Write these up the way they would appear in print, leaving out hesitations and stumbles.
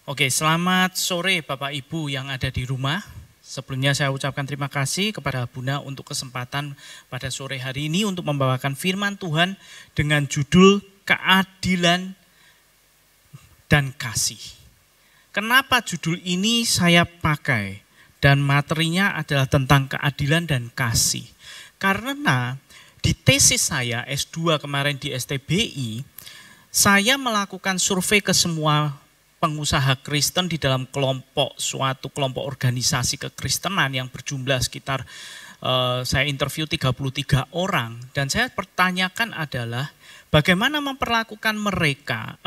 Oke, selamat sore Bapak Ibu yang ada di rumah. Sebelumnya saya ucapkan terima kasih kepada Bunda untuk kesempatan pada sore hari ini untuk membawakan firman Tuhan dengan judul keadilan dan kasih. Kenapa judul ini saya pakai dan materinya adalah tentang keadilan dan kasih? Karena di tesis saya S2 kemarin di STBI, saya melakukan survei ke semua pengusaha Kristen di dalam suatu kelompok organisasi kekristenan yang berjumlah sekitar saya interview 33 orang, dan saya pertanyakan adalah bagaimana memperlakukan mereka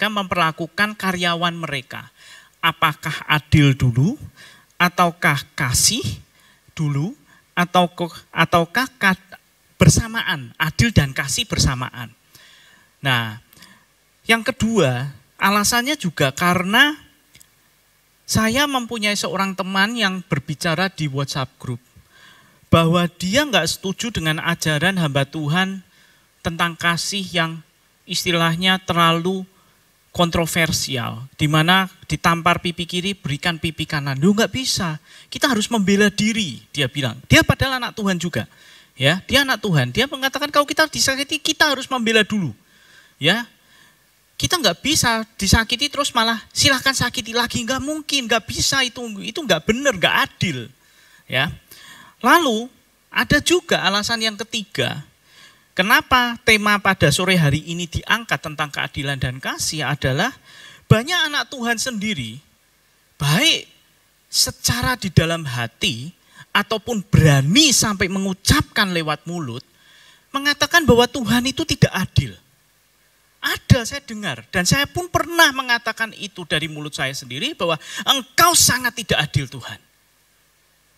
memperlakukan karyawan mereka. Apakah adil dulu, ataukah kasih dulu, ataukah bersamaan, adil dan kasih bersamaan. Nah, yang kedua, alasannya juga karena saya mempunyai seorang teman yang berbicara di WhatsApp group bahwa dia nggak setuju dengan ajaran hamba Tuhan tentang kasih yang istilahnya terlalu kontroversial, di mana ditampar pipi kiri berikan pipi kanan. Lu nggak bisa, kita harus membela diri, dia bilang. Dia padahal anak Tuhan juga, ya, dia anak Tuhan. Dia mengatakan kalau kita disakiti kita harus membela dulu, ya. Kita nggak bisa disakiti terus malah silahkan sakiti lagi, nggak mungkin, nggak bisa, itu nggak benar, nggak adil, ya. Lalu ada juga alasan yang ketiga, kenapa tema pada sore hari ini diangkat tentang keadilan dan kasih adalah banyak anak Tuhan sendiri, baik secara di dalam hati ataupun berani sampai mengucapkan lewat mulut, mengatakan bahwa Tuhan itu tidak adil. Ada, saya dengar, dan saya pun pernah mengatakan itu dari mulut saya sendiri bahwa engkau sangat tidak adil Tuhan.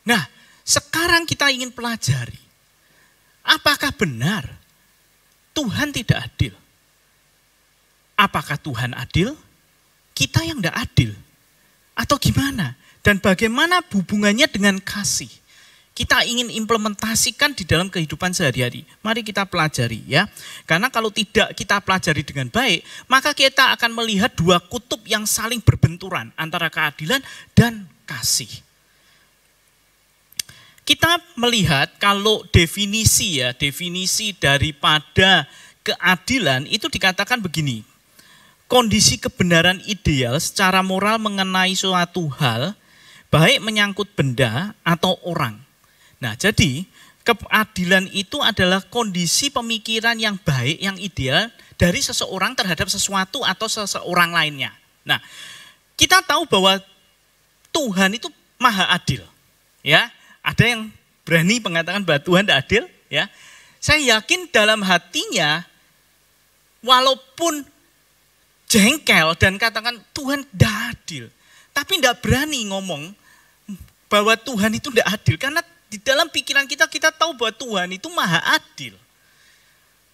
Nah, sekarang kita ingin pelajari, apakah benar Tuhan tidak adil? Apakah Tuhan adil? Kita yang tidak adil? Atau gimana? Dan bagaimana hubungannya dengan kasih? Kita ingin implementasikan di dalam kehidupan sehari-hari. Mari kita pelajari, ya. Karena kalau tidak kita pelajari dengan baik, maka kita akan melihat dua kutub yang saling berbenturan antara keadilan dan kasih. Kita melihat kalau definisi daripada keadilan itu dikatakan begini. Kondisi kebenaran ideal secara moral mengenai suatu hal, baik menyangkut benda atau orang. Nah, jadi keadilan itu adalah kondisi pemikiran yang baik, yang ideal dari seseorang terhadap sesuatu atau seseorang lainnya. Nah, kita tahu bahwa Tuhan itu maha adil. Ya, ada yang berani mengatakan bahwa Tuhan tidak adil, ya. Saya yakin dalam hatinya walaupun jengkel dan katakan Tuhan tidak adil, tapi tidak berani ngomong bahwa Tuhan itu tidak adil karena di dalam pikiran kita tahu bahwa Tuhan itu maha adil.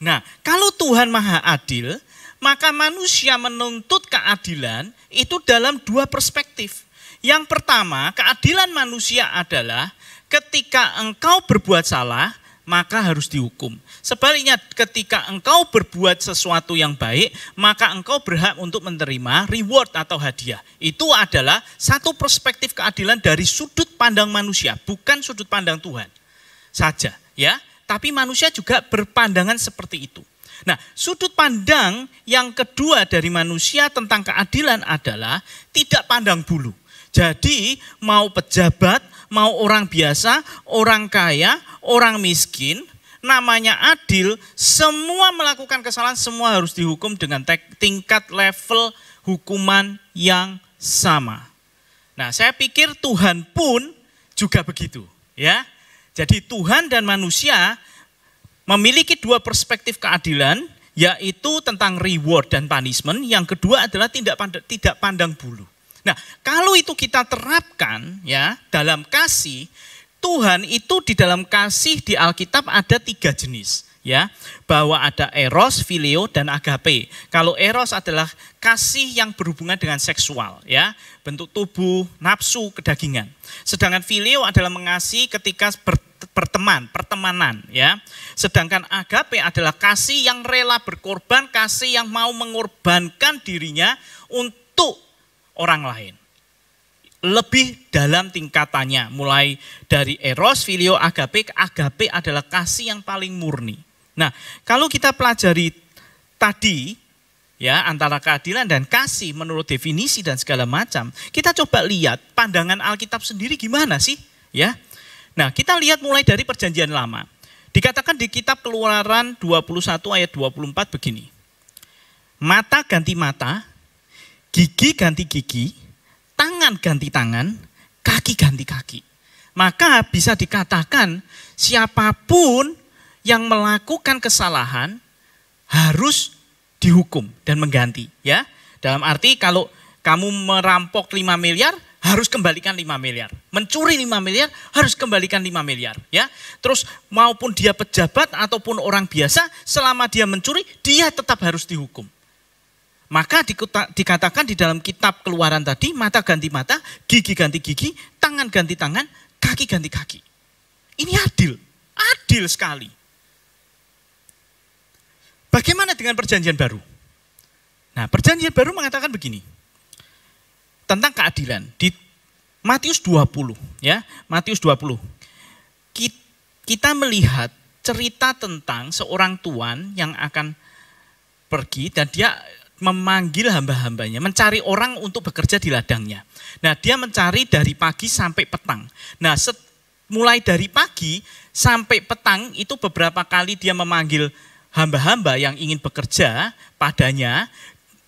Nah, kalau Tuhan maha adil, maka manusia menuntut keadilan itu dalam dua perspektif. Yang pertama, keadilan manusia adalah ketika engkau berbuat salah, maka harus dihukum. Sebaliknya, ketika engkau berbuat sesuatu yang baik, maka engkau berhak untuk menerima reward atau hadiah. Itu adalah satu perspektif keadilan dari sudut pandang manusia, bukan sudut pandang Tuhan saja, ya. Tapi manusia juga berpandangan seperti itu. Nah, sudut pandang yang kedua dari manusia tentang keadilan adalah tidak pandang bulu. Jadi, mau pejabat, mau orang biasa, orang kaya, orang miskin, namanya adil, semua melakukan kesalahan, semua harus dihukum dengan tingkat level hukuman yang sama. Nah, saya pikir Tuhan pun juga begitu, ya. Jadi Tuhan dan manusia memiliki dua perspektif keadilan, yaitu tentang reward dan punishment. Yang kedua adalah tidak pandang bulu. Nah, kalau itu kita terapkan, ya, dalam kasih, Tuhan itu di dalam kasih di Alkitab ada 3 jenis, ya, bahwa ada eros, phileo, dan agape. Kalau eros adalah kasih yang berhubungan dengan seksual, ya, bentuk tubuh, nafsu, kedagingan. Sedangkan phileo adalah mengasihi ketika pertemanan, ya. Sedangkan agape adalah kasih yang rela berkorban, kasih yang mau mengorbankan dirinya untuk orang lain. Lebih dalam tingkatannya, mulai dari eros, filio, agape. Agape adalah kasih yang paling murni. Nah, kalau kita pelajari tadi, ya, antara keadilan dan kasih menurut definisi dan segala macam, kita coba lihat pandangan Alkitab sendiri gimana sih, ya. Nah, kita lihat mulai dari Perjanjian Lama. Dikatakan di kitab Keluaran 21 ayat 24 begini. Mata ganti mata, gigi ganti gigi, tangan ganti tangan, kaki ganti kaki. Maka bisa dikatakan siapapun yang melakukan kesalahan harus dihukum dan mengganti, ya. Dalam arti kalau kamu merampok 5 miliar, harus kembalikan 5 miliar. Mencuri 5 miliar, harus kembalikan 5 miliar, ya. Terus maupun dia pejabat ataupun orang biasa, selama dia mencuri, dia tetap harus dihukum. Maka dikatakan di dalam kitab Keluaran tadi, mata ganti mata, gigi ganti gigi, tangan ganti tangan, kaki ganti kaki. Ini adil, adil sekali. Bagaimana dengan Perjanjian Baru? Nah, Perjanjian Baru mengatakan begini, tentang keadilan. Di Matius 20, ya, Matius 20. Kita melihat cerita tentang seorang tuan yang akan pergi dan dia memanggil hamba-hambanya, mencari orang untuk bekerja di ladangnya. Nah, dia mencari dari pagi sampai petang. Nah, mulai dari pagi sampai petang itu beberapa kali dia memanggil hamba-hamba yang ingin bekerja padanya.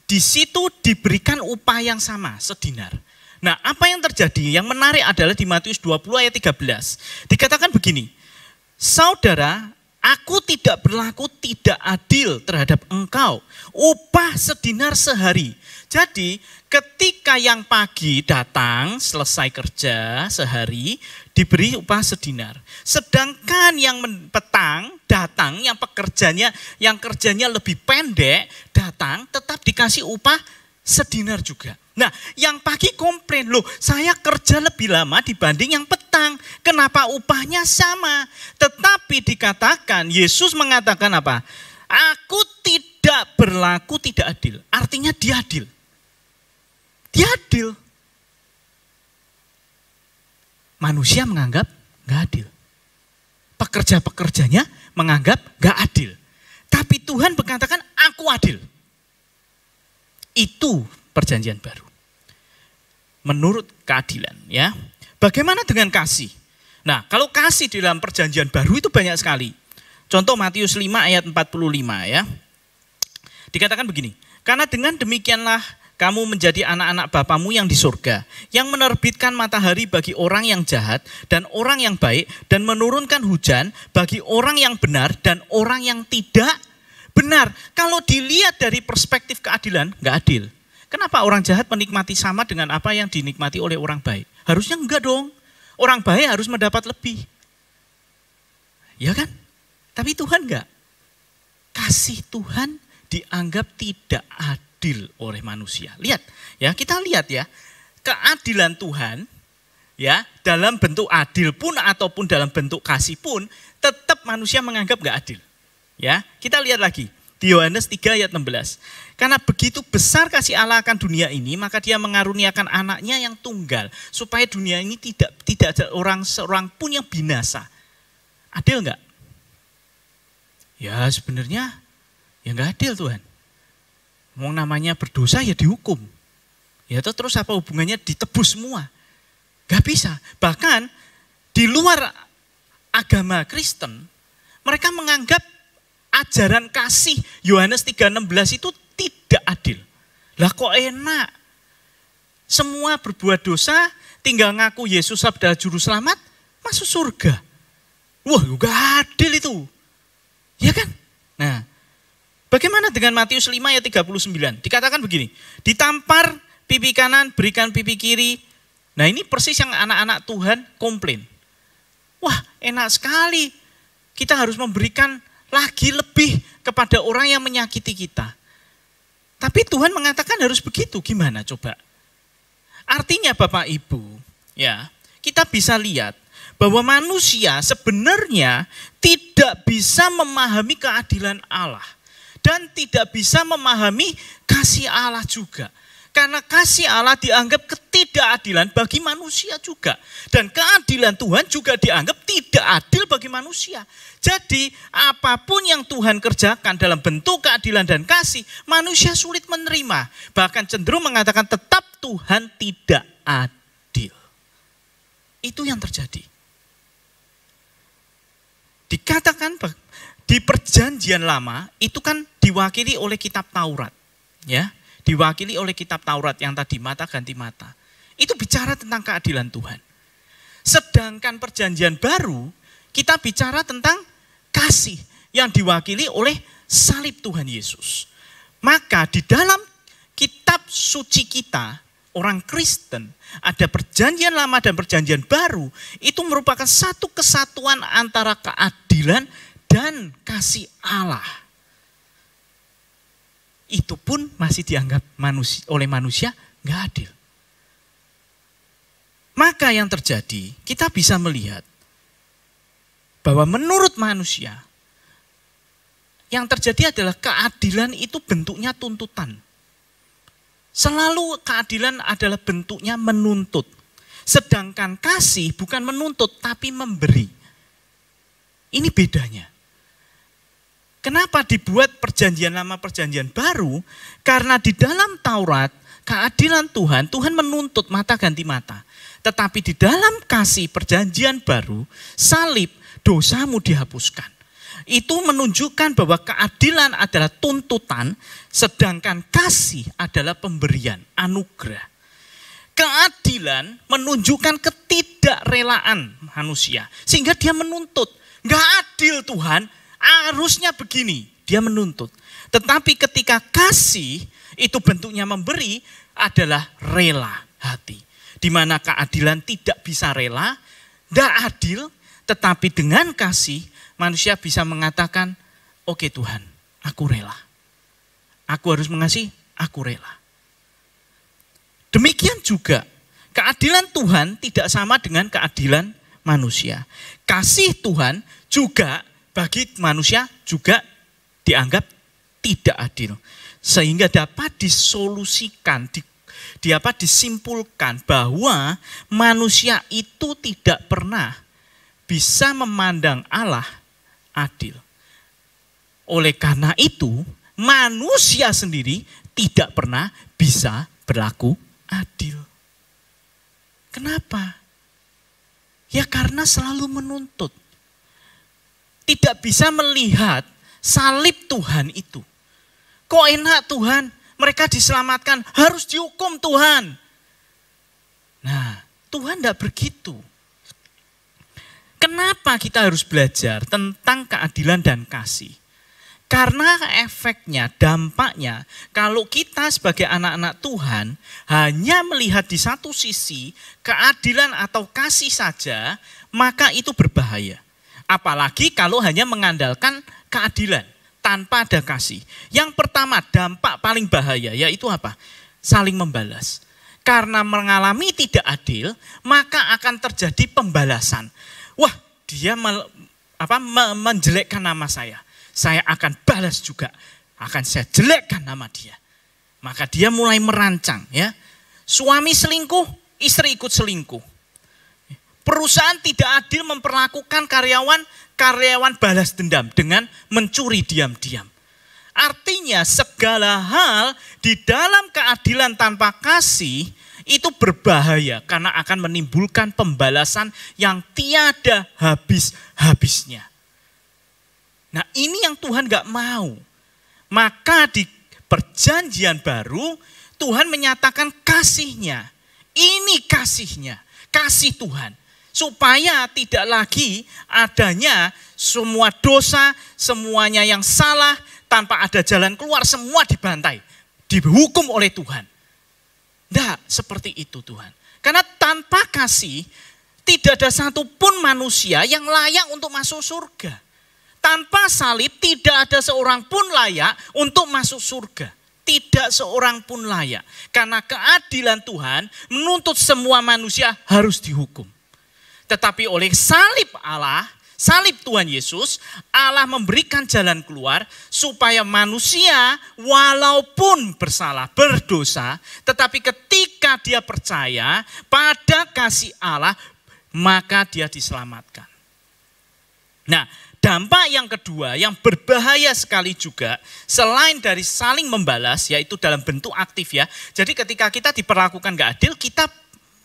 Di situ diberikan upah yang sama, sedinar. Nah, apa yang terjadi? Yang menarik adalah di Matius 20 ayat 13. Dikatakan begini, saudara, aku tidak berlaku tidak adil terhadap engkau. Upah sedinar sehari. Jadi ketika yang pagi datang selesai kerja sehari diberi upah sedinar. Sedangkan yang petang datang yang kerjanya lebih pendek datang tetap dikasih upah sedinar juga. Nah, yang pagi komplain, loh saya kerja lebih lama dibanding yang petang. Kenapa upahnya sama? Tetapi dikatakan, Yesus mengatakan apa? Aku tidak berlaku tidak adil. Artinya dia adil. Dia adil. Manusia menganggap gak adil. Pekerja-pekerjanya menganggap gak adil. Tapi Tuhan mengatakan aku adil. Itu Perjanjian Baru. Menurut keadilan, ya. Bagaimana dengan kasih? Nah, kalau kasih di dalam Perjanjian Baru itu banyak sekali. Contoh Matius 5 ayat 45, ya. Dikatakan begini, karena dengan demikianlah kamu menjadi anak-anak Bapamu yang di surga, yang menerbitkan matahari bagi orang yang jahat dan orang yang baik, dan menurunkan hujan bagi orang yang benar dan orang yang tidak benar. Kalau dilihat dari perspektif keadilan, nggak adil. Kenapa orang jahat menikmati sama dengan apa yang dinikmati oleh orang baik? Harusnya enggak dong. Orang baik harus mendapat lebih. Ya kan? Tapi Tuhan enggak. Kasih Tuhan dianggap tidak adil oleh manusia. Lihat, ya, kita lihat ya. Keadilan Tuhan, ya, dalam bentuk adil pun ataupun dalam bentuk kasih pun tetap manusia menganggap enggak adil. Ya, kita lihat lagi. Di Yohanes 3 ayat 16. Karena begitu besar kasih Allah akan dunia ini, maka dia mengaruniakan anaknya yang tunggal. Supaya dunia ini tidak ada seorang pun yang binasa. Adil enggak? Ya sebenarnya ya enggak adil Tuhan. Mau namanya berdosa ya dihukum. Ya terus apa hubungannya ditebus semua? Enggak bisa. Bahkan di luar agama Kristen, mereka menganggap ajaran kasih Yohanes 3:16 itu tidak adil. Lah kok enak? Semua berbuat dosa, tinggal ngaku Yesus adalah juru selamat, masuk surga. Wah, enggak adil itu. Ya kan? Nah, bagaimana dengan Matius 5 ayat 39? Dikatakan begini, ditampar pipi kanan, berikan pipi kiri. Nah, ini persis yang anak-anak Tuhan komplain. Wah, enak sekali. Kita harus memberikan lagi lebih kepada orang yang menyakiti kita. Tapi Tuhan mengatakan harus begitu, gimana coba? Artinya Bapak Ibu, ya, kita bisa lihat bahwa manusia sebenarnya tidak bisa memahami keadilan Allah dan tidak bisa memahami kasih Allah juga. Karena kasih Allah dianggap ketidakadilan bagi manusia juga. Dan keadilan Tuhan juga dianggap tidak adil bagi manusia. Jadi apapun yang Tuhan kerjakan dalam bentuk keadilan dan kasih, manusia sulit menerima. Bahkan cenderung mengatakan tetap Tuhan tidak adil. Itu yang terjadi. Dikatakan di perjanjian lama itu kan diwakili oleh kitab Taurat. Ya. Diwakili oleh kitab Taurat yang tadi mata ganti mata. Itu bicara tentang keadilan Tuhan. Sedangkan perjanjian baru kita bicara tentang kasih yang diwakili oleh salib Tuhan Yesus. Maka di dalam kitab suci kita, orang Kristen, ada perjanjian lama dan perjanjian baru, itu merupakan satu kesatuan antara keadilan dan kasih Allah. Itu pun masih dianggap oleh manusia nggak adil. Maka yang terjadi, kita bisa melihat bahwa menurut manusia, yang terjadi adalah keadilan itu bentuknya tuntutan. Selalu keadilan adalah bentuknya menuntut. Sedangkan kasih bukan menuntut tapi memberi. Ini bedanya. Kenapa dibuat perjanjian lama perjanjian baru? Karena di dalam Taurat keadilan Tuhan menuntut mata ganti mata. Tetapi di dalam kasih perjanjian baru, salib dosamu dihapuskan. Itu menunjukkan bahwa keadilan adalah tuntutan, sedangkan kasih adalah pemberian, anugerah. Keadilan menunjukkan ketidakrelaan manusia, sehingga dia menuntut. Gak adil Tuhan, harusnya begini, dia menuntut. Tetapi ketika kasih itu bentuknya memberi adalah rela hati. Di mana keadilan tidak bisa rela, tidak adil, tetapi dengan kasih manusia bisa mengatakan, oke Tuhan, aku rela. Aku harus mengasihi, aku rela. Demikian juga keadilan Tuhan tidak sama dengan keadilan manusia. Kasih Tuhan juga bagi manusia juga dianggap tidak adil. Sehingga dapat disolusikan, disimpulkan bahwa manusia itu tidak pernah bisa memandang Allah adil. Oleh karena itu, manusia sendiri tidak pernah bisa berlaku adil. Kenapa? Ya karena selalu menuntut. Tidak bisa melihat salib Tuhan itu. Kok enak Tuhan, mereka diselamatkan, harus dihukum Tuhan. Nah, Tuhan tidak begitu. Kenapa kita harus belajar tentang keadilan dan kasih? Karena efeknya, dampaknya, kalau kita sebagai anak-anak Tuhan hanya melihat di satu sisi keadilan atau kasih saja, maka itu berbahaya. Apalagi kalau hanya mengandalkan keadilan tanpa ada kasih. Yang pertama, dampak paling bahaya yaitu apa? Saling membalas. Karena mengalami tidak adil, maka akan terjadi pembalasan. Wah, dia menjelekkan nama saya. Saya akan balas juga. Akan saya jelekkan nama dia. Maka dia mulai merancang, ya. Suami selingkuh, istri ikut selingkuh. Perusahaan tidak adil memperlakukan karyawan balas dendam dengan mencuri diam-diam. Artinya segala hal di dalam keadilan tanpa kasih itu berbahaya karena akan menimbulkan pembalasan yang tiada habis-habisnya. Nah ini yang Tuhan gak mau. Maka di perjanjian baru Tuhan menyatakan kasihnya. Ini kasihnya, kasih Tuhan. Supaya tidak lagi adanya semua dosa, semuanya yang salah, tanpa ada jalan keluar, semua dibantai, dihukum oleh Tuhan. Tidak seperti itu Tuhan. Karena tanpa kasih, tidak ada satupun manusia yang layak untuk masuk surga. Tanpa salib, tidak ada seorang pun layak untuk masuk surga. Tidak seorang pun layak. Karena keadilan Tuhan menuntut semua manusia harus dihukum. Tetapi oleh salib Allah, salib Tuhan Yesus, Allah memberikan jalan keluar supaya manusia walaupun bersalah, berdosa, tetapi ketika dia percaya pada kasih Allah, maka dia diselamatkan. Nah, dampak yang kedua yang berbahaya sekali juga, selain dari saling membalas, yaitu dalam bentuk aktif ya. Jadi ketika kita diperlakukan gak adil, kita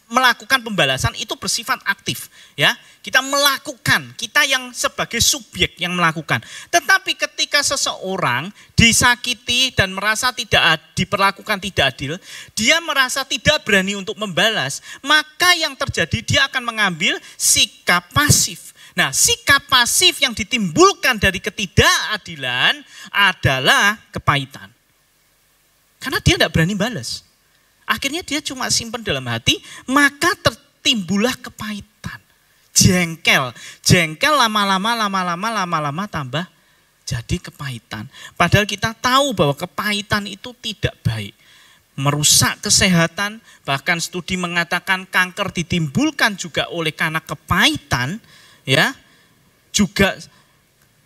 melakukan pembalasan itu bersifat aktif ya. Kita melakukan, kita yang sebagai subjek yang melakukan. Tetapi ketika seseorang disakiti dan merasa diperlakukan tidak adil, dia merasa tidak berani untuk membalas, maka yang terjadi dia akan mengambil sikap pasif. Nah, sikap pasif yang ditimbulkan dari ketidakadilan adalah kepahitan. Karena dia tidak berani balas. Akhirnya dia cuma simpan dalam hati, maka tertimbullah kepahitan. Jengkel lama-lama tambah jadi kepahitan. Padahal kita tahu bahwa kepahitan itu tidak baik. Merusak kesehatan, bahkan studi mengatakan kanker ditimbulkan juga oleh karena kepahitan, ya. Juga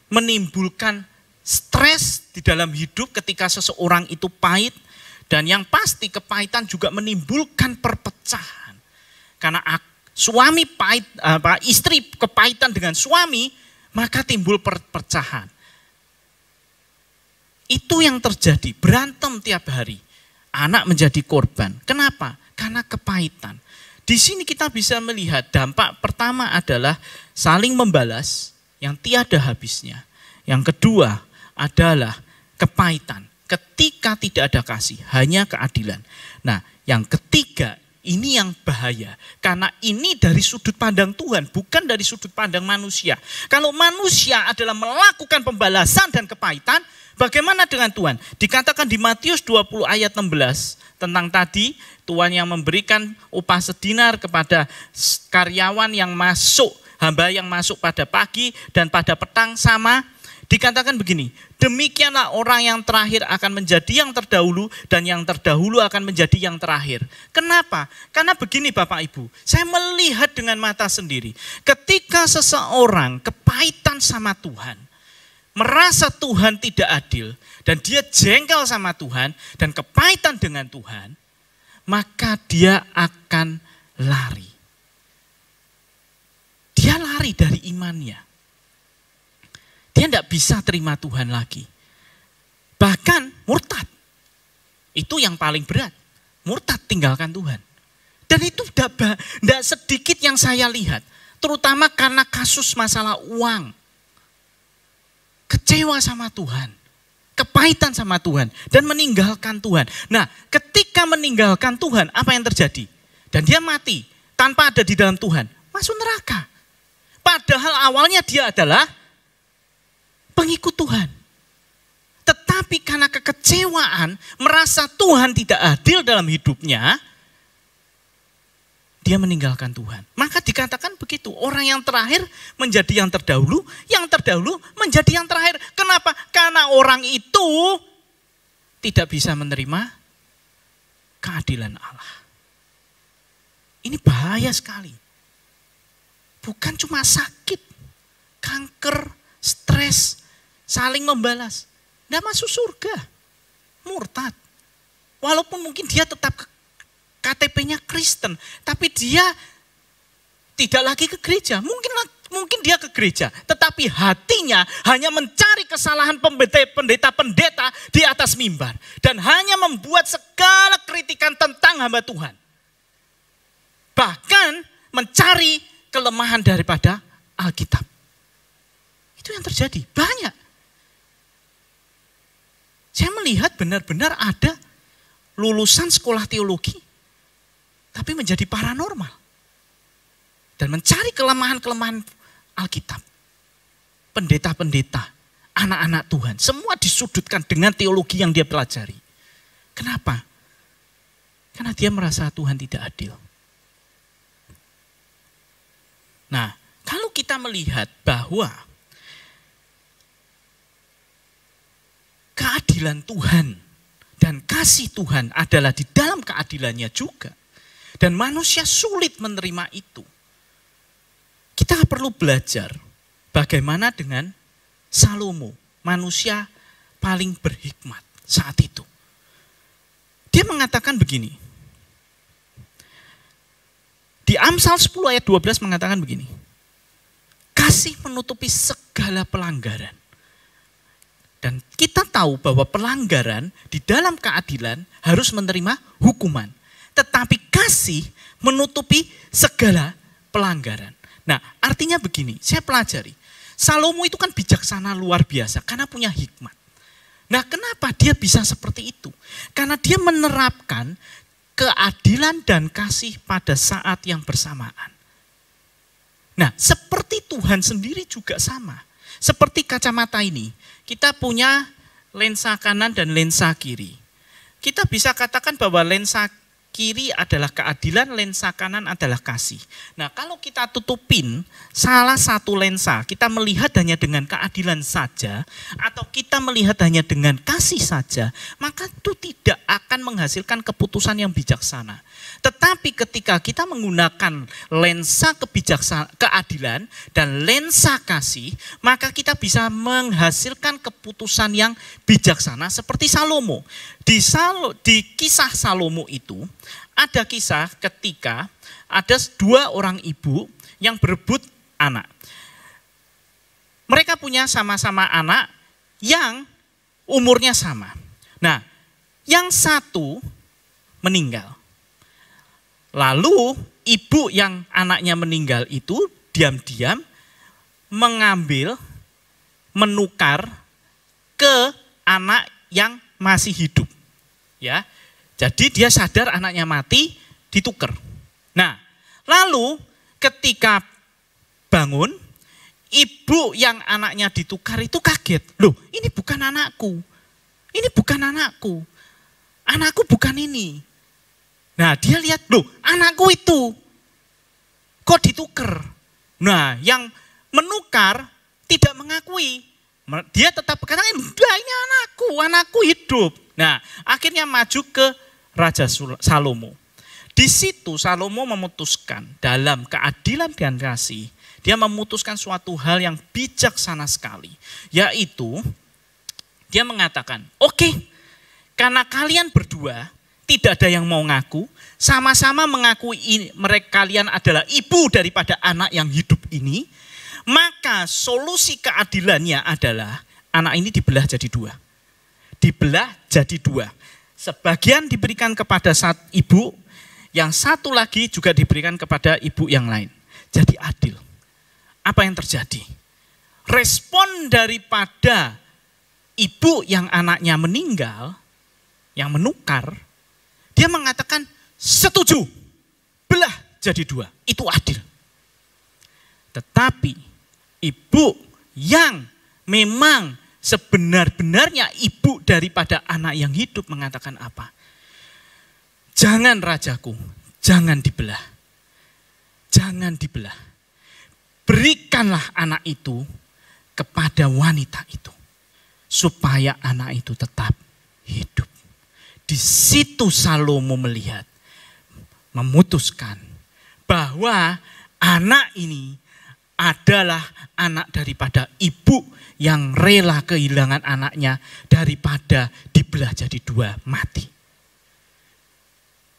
menimbulkan stres di dalam hidup ketika seseorang itu pahit. Dan yang pasti kepahitan juga menimbulkan perpecahan. Karena suami pahit, istri kepahitan dengan suami, maka timbul perpecahan. Itu yang terjadi, berantem tiap hari. Anak menjadi korban. Kenapa? Karena kepahitan. Di sini kita bisa melihat dampak pertama adalah saling membalas yang tiada habisnya. Yang kedua adalah kepahitan. Ketika tidak ada kasih, hanya keadilan. Nah, yang ketiga, ini yang bahaya. Karena ini dari sudut pandang Tuhan, bukan dari sudut pandang manusia. Kalau manusia adalah melakukan pembalasan dan kepahitan, bagaimana dengan Tuhan? Dikatakan di Matius 20 ayat 16, tentang tadi, Tuhan yang memberikan upah sedinar kepada karyawan yang masuk, hamba yang masuk pada pagi dan pada petang sama. Dikatakan begini, demikianlah orang yang terakhir akan menjadi yang terdahulu dan yang terdahulu akan menjadi yang terakhir. Kenapa? Karena begini Bapak Ibu, saya melihat dengan mata sendiri. Ketika seseorang kepahitan sama Tuhan, merasa Tuhan tidak adil dan dia jengkel sama Tuhan dan kepahitan dengan Tuhan, maka dia akan lari. Dia lari dari imannya. Dia tidak bisa terima Tuhan lagi. Bahkan murtad. Itu yang paling berat. Murtad tinggalkan Tuhan. Dan itu tidak sedikit yang saya lihat. Terutama karena kasus masalah uang. Kecewa sama Tuhan. Kepahitan sama Tuhan. Dan meninggalkan Tuhan. Nah, ketika meninggalkan Tuhan, apa yang terjadi? Dan dia mati tanpa ada di dalam Tuhan. Masuk neraka. Padahal awalnya dia adalah pengikut Tuhan. Tetapi karena kekecewaan, merasa Tuhan tidak adil dalam hidupnya, dia meninggalkan Tuhan. Maka dikatakan begitu, orang yang terakhir menjadi yang terdahulu menjadi yang terakhir. Kenapa? Karena orang itu tidak bisa menerima keadilan Allah. Ini bahaya sekali. Bukan cuma sakit, kanker, stres, saling membalas. Tidak masuk surga. Murtad. Walaupun mungkin dia tetap KTP-nya Kristen. Tapi dia tidak lagi ke gereja. Mungkin dia ke gereja. Tetapi hatinya hanya mencari kesalahan pendeta-pendeta di atas mimbar. Dan hanya membuat segala kritikan tentang hamba Tuhan. Bahkan mencari kelemahan daripada Alkitab. Itu yang terjadi. Banyak. Saya melihat benar-benar ada lulusan sekolah teologi, tapi menjadi paranormal. Dan mencari kelemahan-kelemahan Alkitab. Pendeta-pendeta, anak-anak Tuhan, semua disudutkan dengan teologi yang dia pelajari. Kenapa? Karena dia merasa Tuhan tidak adil. Nah, kalau kita melihat bahwa keadilan Tuhan dan kasih Tuhan adalah di dalam keadilannya juga. Dan manusia sulit menerima itu. Kita perlu belajar Bagaimana dengan Salomo, manusia paling berhikmat saat itu? Dia mengatakan begini. Di Amsal 10 ayat 12 mengatakan begini. Kasih menutupi segala pelanggaran. Dan kita tahu bahwa pelanggaran di dalam keadilan harus menerima hukuman. Tetapi kasih menutupi segala pelanggaran. Nah, artinya begini, saya pelajari. Salomo itu kan bijaksana luar biasa karena punya hikmat. Nah, kenapa dia bisa seperti itu? Karena dia menerapkan keadilan dan kasih pada saat yang bersamaan. Nah, seperti Tuhan sendiri juga sama. Seperti kacamata ini, kita punya lensa kanan dan lensa kiri. Kita bisa katakan bahwa lensa kiri adalah keadilan, lensa kanan adalah kasih. Nah, kalau kita tutupin salah satu lensa, kita melihat hanya dengan keadilan saja, atau kita melihat hanya dengan kasih saja, maka itu tidak akan menghasilkan keputusan yang bijaksana. Tetapi ketika kita menggunakan lensa keadilan dan lensa kasih, maka kita bisa menghasilkan keputusan yang bijaksana seperti Salomo. Di kisah Salomo itu, ada kisah ketika ada dua orang ibu yang berebut anak. Mereka punya sama-sama anak yang umurnya sama. Nah, yang satu meninggal. Lalu ibu yang anaknya meninggal itu diam-diam menukar ke anak yang masih hidup. Ya. Jadi dia sadar anaknya mati, ditukar. Nah, lalu ketika bangun, ibu yang anaknya ditukar itu kaget. Loh, ini bukan anakku. Ini bukan anakku. Anakku bukan ini. Nah, dia lihat, loh, anakku itu. Kok ditukar? Nah, yang menukar tidak mengakui. Dia tetap berkata, ini anakku hidup. Nah, akhirnya maju ke Raja Salomo. Di situ Salomo memutuskan dalam keadilan dan kasih, dia memutuskan suatu hal yang bijaksana sekali. Yaitu, dia mengatakan, oke, karena kalian berdua tidak ada yang mau ngaku, sama-sama mengakui mereka kalian adalah ibu daripada anak yang hidup ini, maka solusi keadilannya adalah anak ini dibelah jadi dua. Dibelah jadi dua. Sebagian diberikan kepada ibu, yang satu lagi juga diberikan kepada ibu yang lain. Jadi adil. Apa yang terjadi? Respon daripada ibu yang anaknya meninggal, yang menukar, dia mengatakan setuju, belah jadi dua, itu adil. Tetapi ibu yang memang sebenar-benarnya ibu daripada anak yang hidup mengatakan apa? Jangan rajaku, jangan dibelah. Jangan dibelah. Berikanlah anak itu kepada wanita itu. Supaya anak itu tetap hidup. Di situ Salomo melihat, memutuskan bahwa anak ini adalah anak daripada ibu yang rela kehilangan anaknya daripada dibelah jadi dua mati.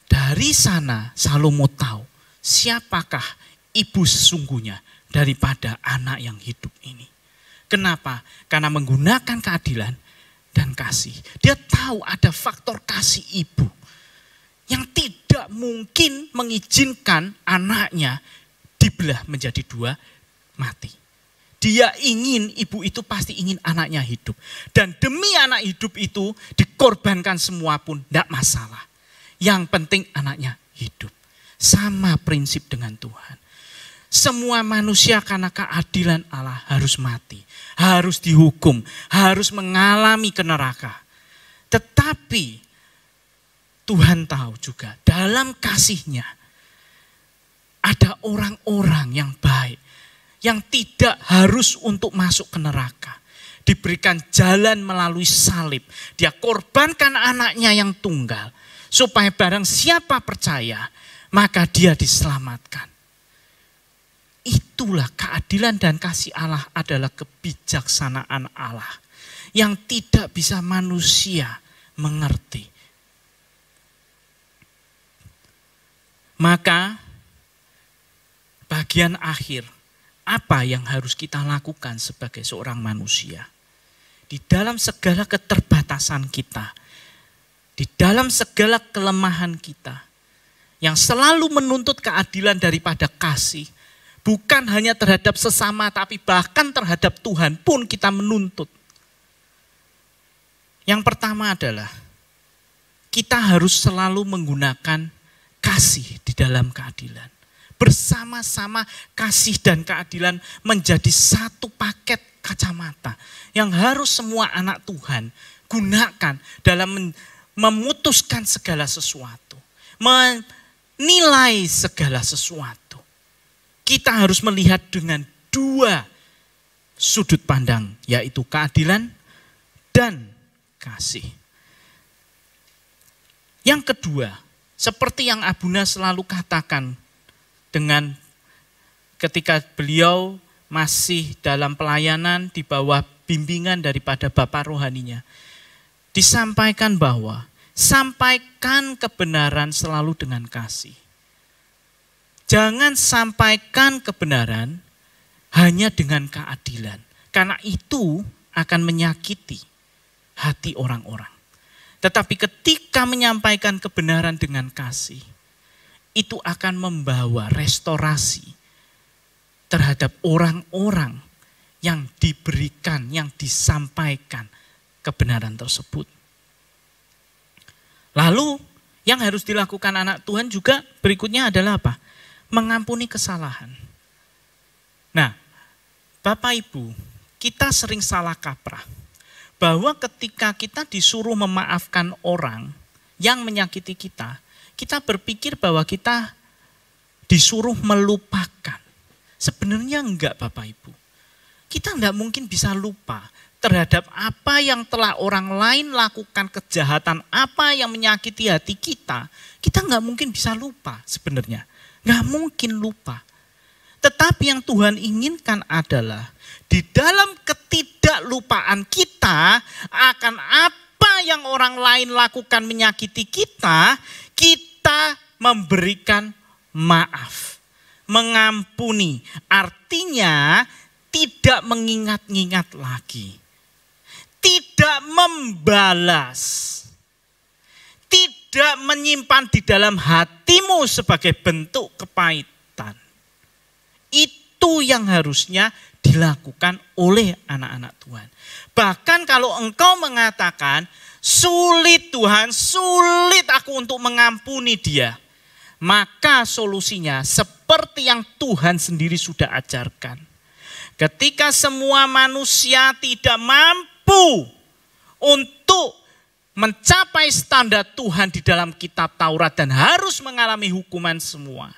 Dari sana Salomo tahu siapakah ibu sesungguhnya daripada anak yang hidup ini. Kenapa? Karena menggunakan keadilan dan kasih. Dia tahu ada faktor kasih ibu yang tidak mungkin mengizinkan anaknya dibelah menjadi dua mati. Dia ingin, ibu itu pasti ingin anaknya hidup. Dan demi anak hidup itu dikorbankan semua pun tidak masalah. Yang penting anaknya hidup. Sama prinsip dengan Tuhan. Semua manusia karena keadilan Allah harus mati. Harus dihukum. Harus mengalami ke neraka. Tetapi Tuhan tahu juga dalam kasih-Nya ada orang-orang yang baik. Yang tidak harus untuk masuk ke neraka. Diberikan jalan melalui salib. Dia korbankan anaknya yang tunggal. Supaya barang siapa percaya, maka dia diselamatkan. Itu itulah keadilan dan kasih Allah adalah kebijaksanaan Allah yang tidak bisa manusia mengerti. Maka bagian akhir, apa yang harus kita lakukan sebagai seorang manusia? Di dalam segala keterbatasan kita, di dalam segala kelemahan kita, yang selalu menuntut keadilan daripada kasih, bukan hanya terhadap sesama, tapi bahkan terhadap Tuhan pun kita menuntut. Yang pertama adalah, kita harus selalu menggunakan kasih di dalam keadilan. Bersama-sama kasih dan keadilan menjadi satu paket kacamata yang harus semua anak Tuhan gunakan dalam memutuskan segala sesuatu, menilai segala sesuatu. Kita harus melihat dengan dua sudut pandang, yaitu keadilan dan kasih. Yang kedua, seperti yang Abuna selalu katakan dengan ketika beliau masih dalam pelayanan di bawah bimbingan daripada Bapak rohaninya, disampaikan bahwa sampaikan kebenaran selalu dengan kasih. Jangan sampaikan kebenaran hanya dengan keadilan, karena itu akan menyakiti hati orang-orang. Tetapi ketika menyampaikan kebenaran dengan kasih, itu akan membawa restorasi terhadap orang-orang yang diberikan, yang disampaikan kebenaran tersebut. Lalu yang harus dilakukan anak Tuhan juga berikutnya adalah apa? Mengampuni kesalahan. Nah, Bapak Ibu, kita sering salah kaprah bahwa ketika kita disuruh memaafkan orang yang menyakiti kita, kita berpikir bahwa kita disuruh melupakan. Sebenarnya enggak Bapak Ibu. Kita enggak mungkin bisa lupa terhadap apa yang telah orang lain lakukan, kejahatan apa yang menyakiti hati kita. Kita enggak mungkin bisa lupa sebenarnya. Enggak mungkin lupa. Tetapi yang Tuhan inginkan adalah di dalam ketidaklupaan kita akan apa yang orang lain lakukan menyakiti kita, kita memberikan maaf, mengampuni. Artinya tidak mengingat-ingat lagi, tidak membalas, tidak menyimpan di dalam hatimu sebagai bentuk kepahitan. Itu yang harusnya dilakukan oleh anak-anak Tuhan. Bahkan kalau engkau mengatakan, sulit Tuhan, sulit aku untuk mengampuni dia. Maka solusinya seperti yang Tuhan sendiri sudah ajarkan. Ketika semua manusia tidak mampu untuk mencapai standar Tuhan di dalam kitab Taurat dan harus mengalami hukuman semua,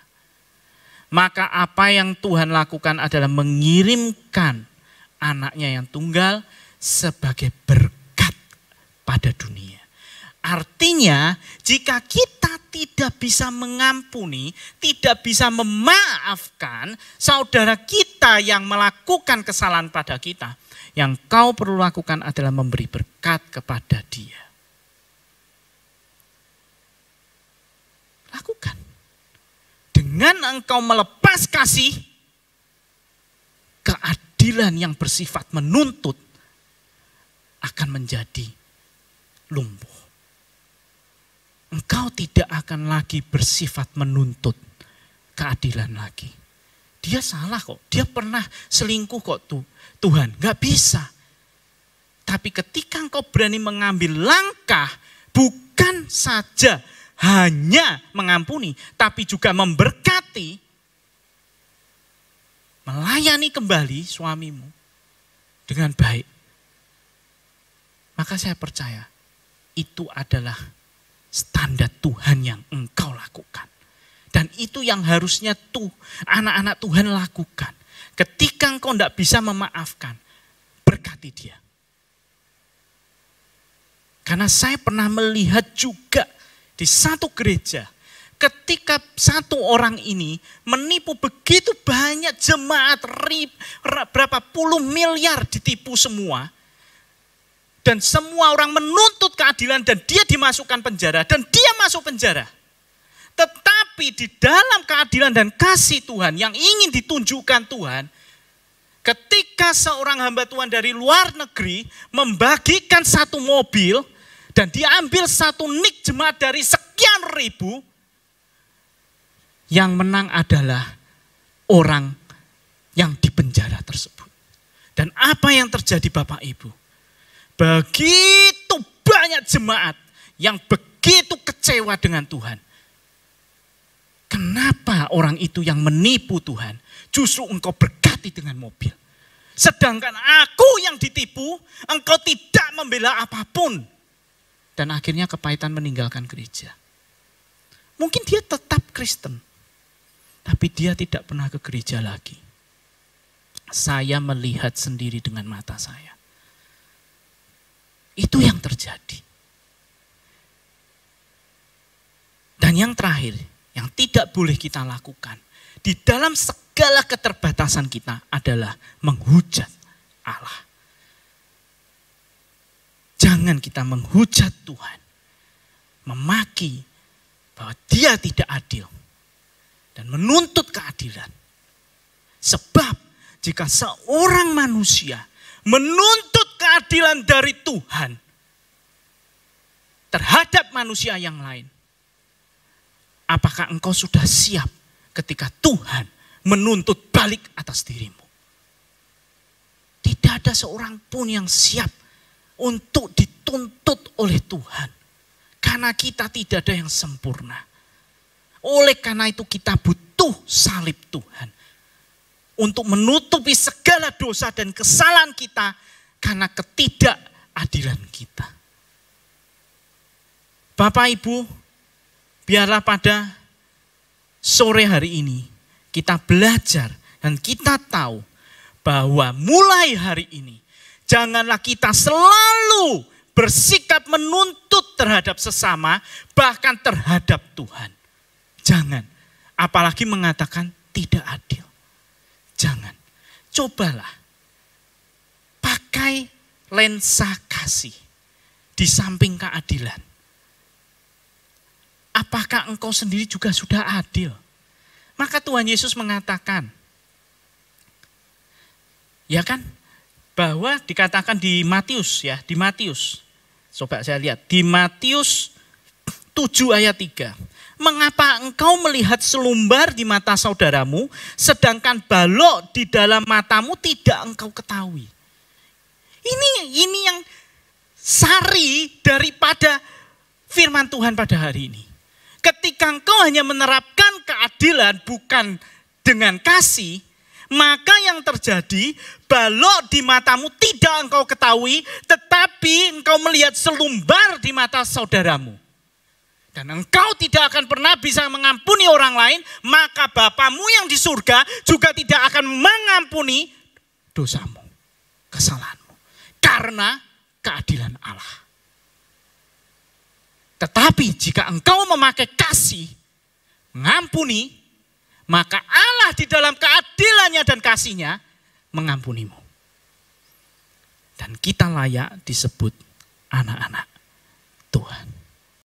maka apa yang Tuhan lakukan adalah mengirimkan anaknya yang tunggal sebagai berkat pada dunia. Artinya jika kita tidak bisa mengampuni, tidak bisa memaafkan saudara kita yang melakukan kesalahan pada kita, yang kau perlu lakukan adalah memberi berkat kepada dia. Lakukan. Dengan engkau melepas kasih, keadilan yang bersifat menuntut akan menjadi lumpuh. Engkau tidak akan lagi bersifat menuntut keadilan lagi. Dia salah kok, dia pernah selingkuh kok Tuhan, gak bisa. Tapi ketika engkau berani mengambil langkah, bukan saja hanya mengampuni, tapi juga memberkati, melayani kembali suamimu dengan baik. Maka saya percaya itu adalah standar Tuhan yang engkau lakukan. Dan itu yang harusnya anak-anak Tuhan lakukan. Ketika engkau tidak bisa memaafkan, berkati dia. Karena saya pernah melihat juga di satu gereja, ketika satu orang ini menipu begitu banyak jemaat, berapa puluh miliar ditipu semua. Dan semua orang menuntut keadilan dan dia dimasukkan penjara dan dia masuk penjara. Tetapi di dalam keadilan dan kasih Tuhan yang ingin ditunjukkan Tuhan, ketika seorang hamba Tuhan dari luar negeri membagikan satu mobil dan dia ambil satu nik jemaat dari sekian ribu, yang menang adalah orang yang dipenjara tersebut. Dan apa yang terjadi Bapak Ibu? Begitu banyak jemaat yang begitu kecewa dengan Tuhan. Kenapa orang itu yang menipu Tuhan? Justru engkau berkati dengan mobil. Sedangkan aku yang ditipu, engkau tidak membela apapun. Dan akhirnya kepahitan meninggalkan gereja. Mungkin dia tetap Kristen, tapi dia tidak pernah ke gereja lagi. Saya melihat sendiri dengan mata saya. Itu yang terjadi. Dan yang terakhir, yang tidak boleh kita lakukan di dalam segala keterbatasan kita adalah menghujat Allah. Jangan kita menghujat Tuhan, memaki bahwa Dia tidak adil dan menuntut keadilan. Sebab jika seorang manusia menuntut keadilan dari Tuhan terhadap manusia yang lain, apakah engkau sudah siap ketika Tuhan menuntut balik atas dirimu? Tidak ada seorang pun yang siap untuk dituntut oleh Tuhan. Karena kita tidak ada yang sempurna. Oleh karena itu kita butuh salib Tuhan. Untuk menutupi segala dosa dan kesalahan kita karena ketidakadilan kita. Bapak Ibu, biarlah pada sore hari ini kita belajar dan kita tahu bahwa mulai hari ini janganlah kita selalu bersikap menuntut terhadap sesama, bahkan terhadap Tuhan. Jangan, apalagi mengatakan tidak adil. Jangan, cobalah pakai lensa kasih di samping keadilan. Apakah engkau sendiri juga sudah adil? Maka Tuhan Yesus mengatakan, ya kan, bahwa dikatakan di Matius ya, di Matius. Coba saya lihat di Matius 7 ayat 3. Mengapa engkau melihat selumbar di mata saudaramu, sedangkan balok di dalam matamu tidak engkau ketahui? Ini yang sari daripada firman Tuhan pada hari ini. Ketika engkau hanya menerapkan keadilan bukan dengan kasih, maka yang terjadi balok di matamu tidak engkau ketahui, tetapi engkau melihat selumbar di mata saudaramu. Dan engkau tidak akan pernah bisa mengampuni orang lain, maka Bapamu yang di surga juga tidak akan mengampuni dosamu, kesalahanmu. Karena keadilan Allah. Tetapi jika engkau memakai kasih, mengampuni, maka Allah di dalam keadilannya dan kasihnya mengampunimu. Dan kita layak disebut anak-anak.